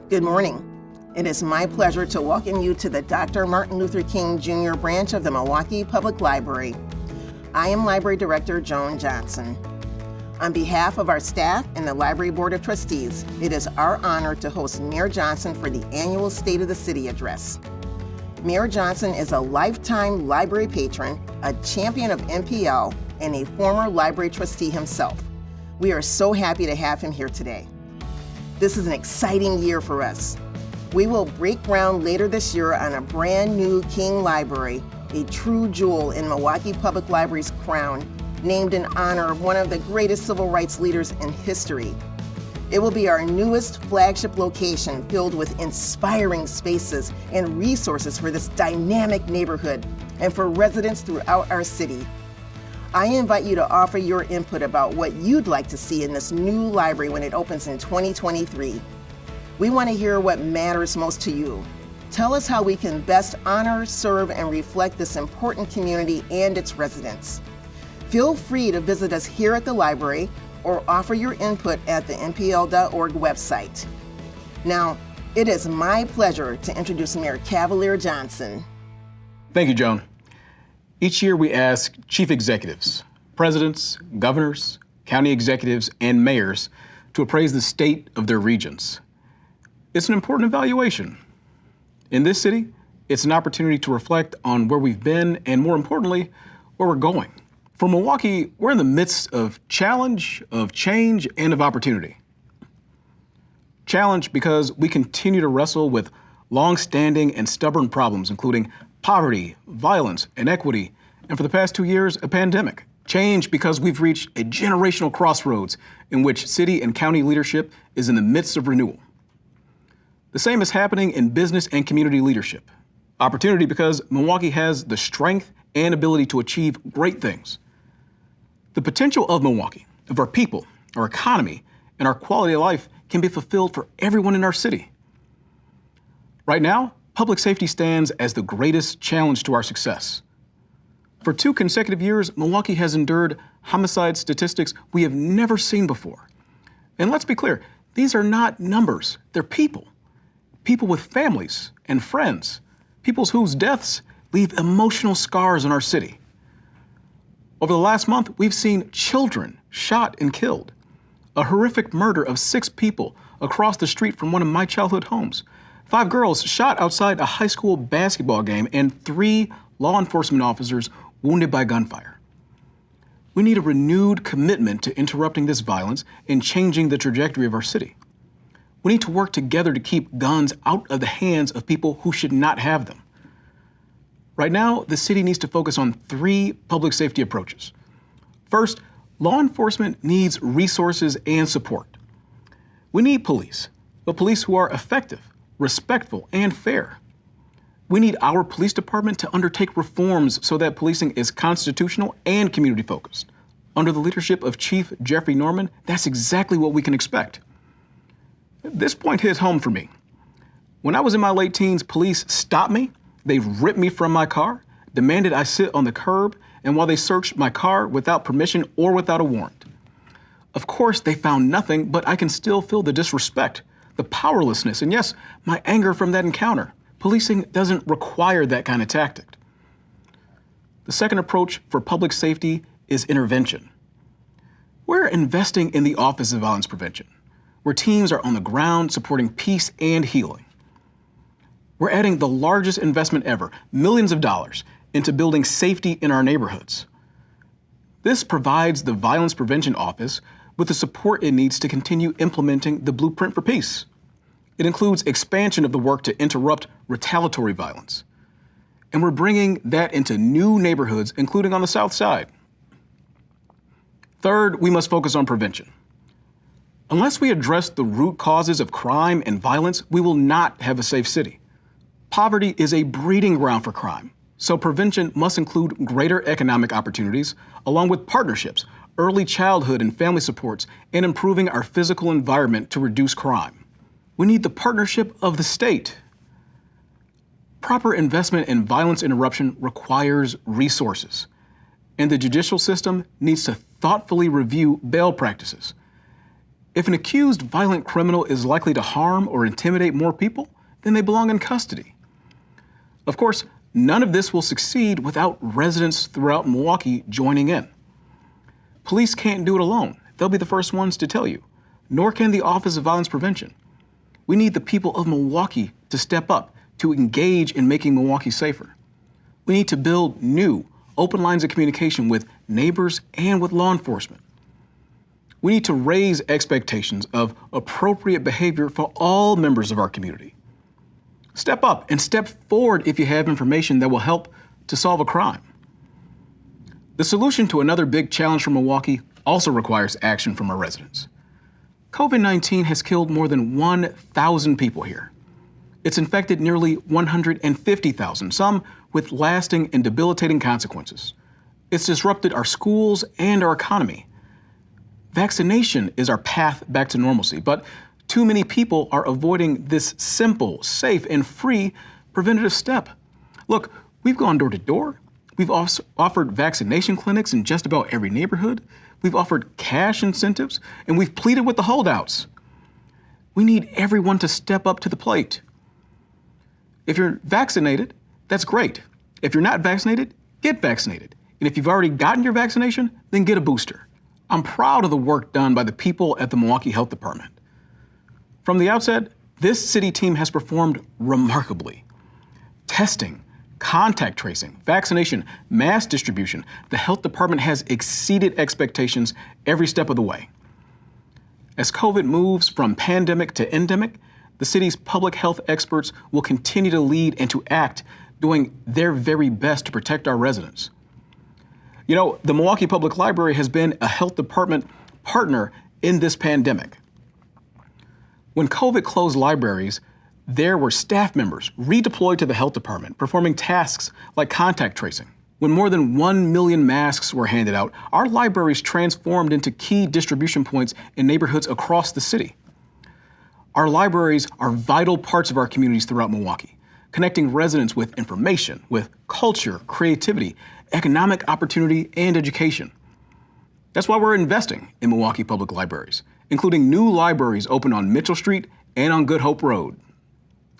Good morning. It is my pleasure to welcome you to the Dr. Martin Luther King Jr. branch of the Milwaukee Public Library. I am Library Director Joan Johnson. On behalf of our staff and the Library Board of Trustees, it is our honor to host Mayor Johnson for the annual State of the City address. Mayor Johnson is a lifetime library patron, a champion of MPL, and a former library trustee himself. We are so happy to have him here today. This is an exciting year for us. We will break ground later this year on a brand new King Library, a true jewel in Milwaukee Public Library's crown, named in honor of one of the greatest civil rights leaders in history. It will be our newest flagship location filled with inspiring spaces and resources for this dynamic neighborhood and for residents throughout our city. I invite you to offer your input about what you'd like to see in this new library when it opens in 2023. We want to hear what matters most to you. Tell us how we can best honor, serve, and reflect this important community and its residents. Feel free to visit us here at the library or offer your input at the mpl.org website. Now, it is my pleasure to introduce Mayor Cavalier Johnson. Thank you, Joan. Each year we ask chief executives, presidents, governors, county executives, and mayors to appraise the state of their regions. It's an important evaluation. In this city, it's an opportunity to reflect on where we've been and, more importantly, where we're going. For Milwaukee, we're in the midst of challenge, of change, and of opportunity. Challenge because we continue to wrestle with long-standing and stubborn problems, including poverty, violence, inequity, and for the past 2 years, a pandemic. Change because we've reached a generational crossroads in which city and county leadership is in the midst of renewal. The same is happening in business and community leadership. Opportunity because Milwaukee has the strength and ability to achieve great things. The potential of Milwaukee, of our people, our economy, and our quality of life can be fulfilled for everyone in our city. Right now, public safety stands as the greatest challenge to our success. For 2 consecutive years, Milwaukee has endured homicide statistics we have never seen before. And let's be clear, these are not numbers, they're people. People with families and friends, people whose deaths leave emotional scars in our city. Over the last month, we've seen children shot and killed, a horrific murder of 6 people across the street from one of my childhood homes, 5 girls shot outside a high school basketball game, and 3 law enforcement officers wounded by gunfire. We need a renewed commitment to interrupting this violence and changing the trajectory of our city. We need to work together to keep guns out of the hands of people who should not have them. Right now, the city needs to focus on 3 public safety approaches. First, law enforcement needs resources and support. We need police, but police who are effective, respectful, and fair. We need our police department to undertake reforms so that policing is constitutional and community-focused. Under the leadership of Chief Jeffrey Norman, that's exactly what we can expect. This point hit home for me. When I was in my late teens, police stopped me, they ripped me from my car, demanded I sit on the curb, and while they searched my car without permission or without a warrant. Of course, they found nothing, but I can still feel the disrespect, the powerlessness, and yes, my anger from that encounter. Policing doesn't require that kind of tactic. The second approach for public safety is intervention. We're investing in the Office of Violence Prevention, where teams are on the ground supporting peace and healing. We're adding the largest investment ever, millions of dollars, into building safety in our neighborhoods. This provides the Violence Prevention Office with the support it needs to continue implementing the Blueprint for Peace. It includes expansion of the work to interrupt retaliatory violence. And we're bringing that into new neighborhoods, including on the South Side. Third, we must focus on prevention. Unless we address the root causes of crime and violence, we will not have a safe city. Poverty is a breeding ground for crime, so prevention must include greater economic opportunities, along with partnerships, early childhood and family supports, and improving our physical environment to reduce crime. We need the partnership of the state. Proper investment in violence interruption requires resources, and the judicial system needs to thoughtfully review bail practices. If an accused violent criminal is likely to harm or intimidate more people, then they belong in custody. Of course, none of this will succeed without residents throughout Milwaukee joining in. Police can't do it alone. They'll be the first ones to tell you, nor can the Office of Violence Prevention. We need the people of Milwaukee to step up, to engage in making Milwaukee safer. We need to build new, open lines of communication with neighbors and with law enforcement. We need to raise expectations of appropriate behavior for all members of our community. Step up and step forward if you have information that will help to solve a crime. The solution to another big challenge for Milwaukee also requires action from our residents. COVID-19 has killed more than 1,000 people here. It's infected nearly 150,000, some with lasting and debilitating consequences. It's disrupted our schools and our economy. Vaccination is our path back to normalcy, but too many people are avoiding this simple, safe, and free preventative step. Look, we've gone door to door. We've offered vaccination clinics in just about every neighborhood. We've offered cash incentives, and we've pleaded with the holdouts. We need everyone to step up to the plate. If you're vaccinated, that's great. If you're not vaccinated, get vaccinated. And if you've already gotten your vaccination, then get a booster. I'm proud of the work done by the people at the Milwaukee Health Department. From the outset, this city team has performed remarkably. Testing, contact tracing, vaccination, mass distribution, the health department has exceeded expectations every step of the way. As COVID moves from pandemic to endemic, the city's public health experts will continue to lead and to act, doing their very best to protect our residents. You know, the Milwaukee Public Library has been a health department partner in this pandemic. When COVID closed libraries, there were staff members redeployed to the health department, performing tasks like contact tracing. When more than 1 million masks were handed out, our libraries transformed into key distribution points in neighborhoods across the city. Our libraries are vital parts of our communities throughout Milwaukee, connecting residents with information, with culture, creativity, economic opportunity, and education. That's why we're investing in Milwaukee Public Libraries, including new libraries open on Mitchell Street and on Good Hope Road.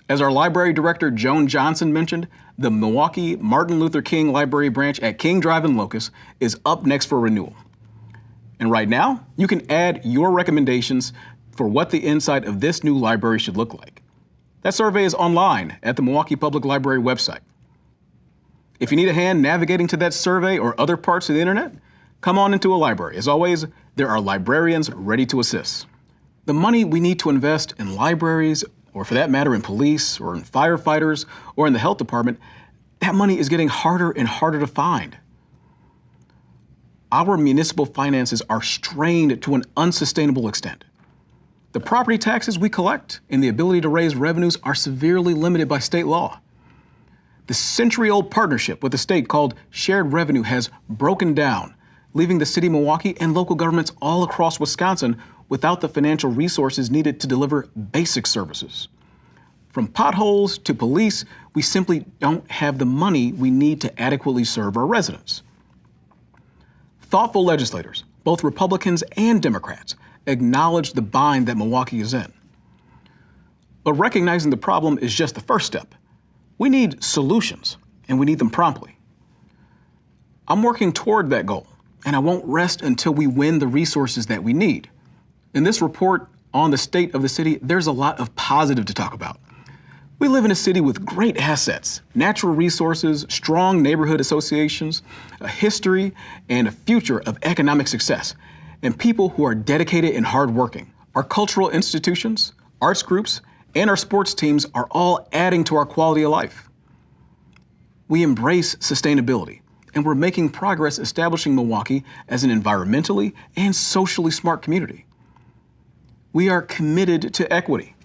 As our library director, Joan Johnson, mentioned, the Milwaukee Martin Luther King Library branch at King Drive in Locust is up next for renewal. And right now, you can add your recommendations for what the inside of this new library should look like. That survey is online at the Milwaukee Public Library website. If you need a hand navigating to that survey or other parts of the internet, come on into a library. As always, there are librarians ready to assist. The money we need to invest in libraries, or for that matter in police, or in firefighters, or in the health department, that money is getting harder and harder to find. Our municipal finances are strained to an unsustainable extent. The property taxes we collect and the ability to raise revenues are severely limited by state law. The century-old partnership with the state called Shared Revenue has broken down, leaving the city of Milwaukee and local governments all across Wisconsin without the financial resources needed to deliver basic services. From potholes to police, we simply don't have the money we need to adequately serve our residents. Thoughtful legislators, both Republicans and Democrats, acknowledge the bind that Milwaukee is in. But recognizing the problem is just the first step. We need solutions, and we need them promptly. I'm working toward that goal, and I won't rest until we win the resources that we need. In this report on the state of the city, there's a lot of positive to talk about. We live in a city with great assets, natural resources, strong neighborhood associations, a history, and a future of economic success, and people who are dedicated and hardworking. Our cultural institutions, arts groups, and our sports teams are all adding to our quality of life. We embrace sustainability, and we're making progress establishing Milwaukee as an environmentally and socially smart community. We are committed to equity.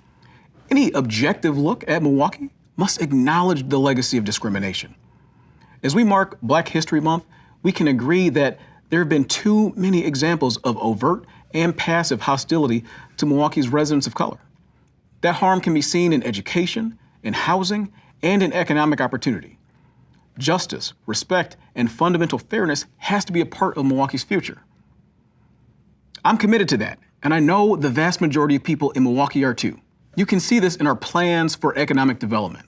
Any objective look at Milwaukee must acknowledge the legacy of discrimination. As we mark Black History Month, we can agree that there have been too many examples of overt and passive hostility to Milwaukee's residents of color. That harm can be seen in education, in housing, and in economic opportunity. Justice, respect, and fundamental fairness has to be a part of Milwaukee's future. I'm committed to that, and I know the vast majority of people in Milwaukee are too. You can see this in our plans for economic development.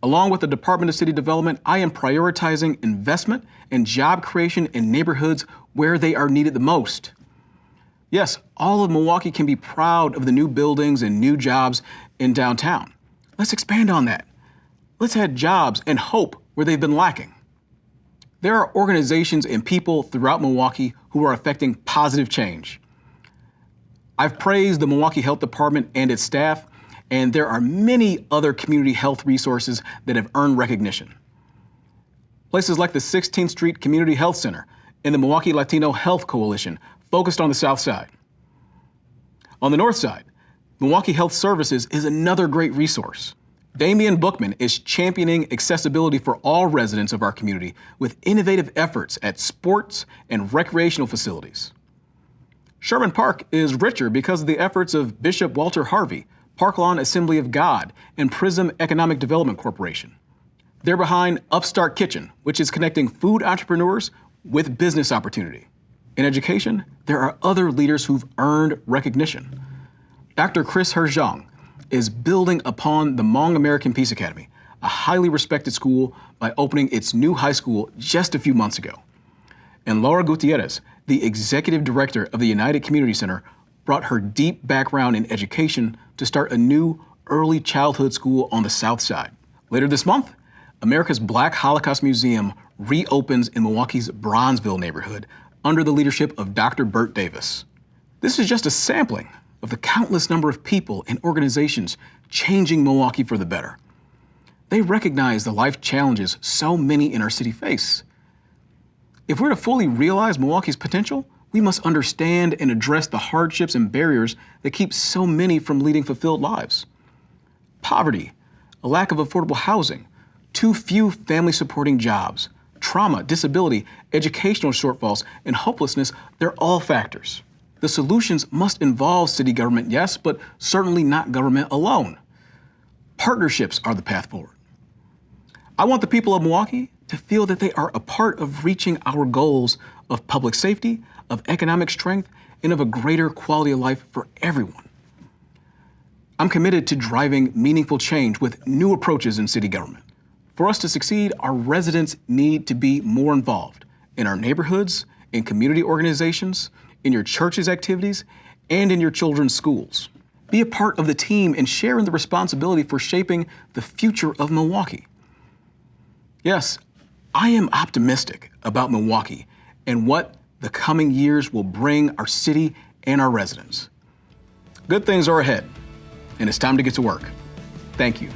Along with the Department of City Development, I am prioritizing investment and job creation in neighborhoods where they are needed the most. Yes, all of Milwaukee can be proud of the new buildings and new jobs in downtown. Let's expand on that. Let's add jobs and hope where they've been lacking. There are organizations and people throughout Milwaukee who are affecting positive change. I've praised the Milwaukee Health Department and its staff, and there are many other community health resources that have earned recognition. Places like the 16th Street Community Health Center and the Milwaukee Latino Health Coalition focused on the South Side. On the North Side, Milwaukee Health Services is another great resource. Damian Bookman is championing accessibility for all residents of our community with innovative efforts at sports and recreational facilities. Sherman Park is richer because of the efforts of Bishop Walter Harvey, Park Lawn Assembly of God, and Prism Economic Development Corporation. They're behind Upstart Kitchen, which is connecting food entrepreneurs with business opportunity. In education, there are other leaders who've earned recognition. Dr. Chris Herjong is building upon the Hmong American Peace Academy, a highly respected school, by opening its new high school just a few months ago. And Laura Gutierrez, the executive director of the United Community Center, brought her deep background in education to start a new early childhood school on the South Side. Later this month, America's Black Holocaust Museum reopens in Milwaukee's Bronzeville neighborhood under the leadership of Dr. Bert Davis. This is just a sampling of the countless number of people and organizations changing Milwaukee for the better. They recognize the life challenges so many in our city face. If we're to fully realize Milwaukee's potential, we must understand and address the hardships and barriers that keep so many from leading fulfilled lives. Poverty, a lack of affordable housing, too few family-supporting jobs, trauma, disability, educational shortfalls, and hopelessness, they're all factors. The solutions must involve city government, yes, but certainly not government alone. Partnerships are the path forward. I want the people of Milwaukee to feel that they are a part of reaching our goals of public safety, of economic strength, and of a greater quality of life for everyone. I'm committed to driving meaningful change with new approaches in city government. For us to succeed, our residents need to be more involved in our neighborhoods, in community organizations, in your church's activities, and in your children's schools. Be a part of the team and share in the responsibility for shaping the future of Milwaukee. Yes, I am optimistic about Milwaukee and what the coming years will bring our city and our residents. Good things are ahead, and it's time to get to work. Thank you.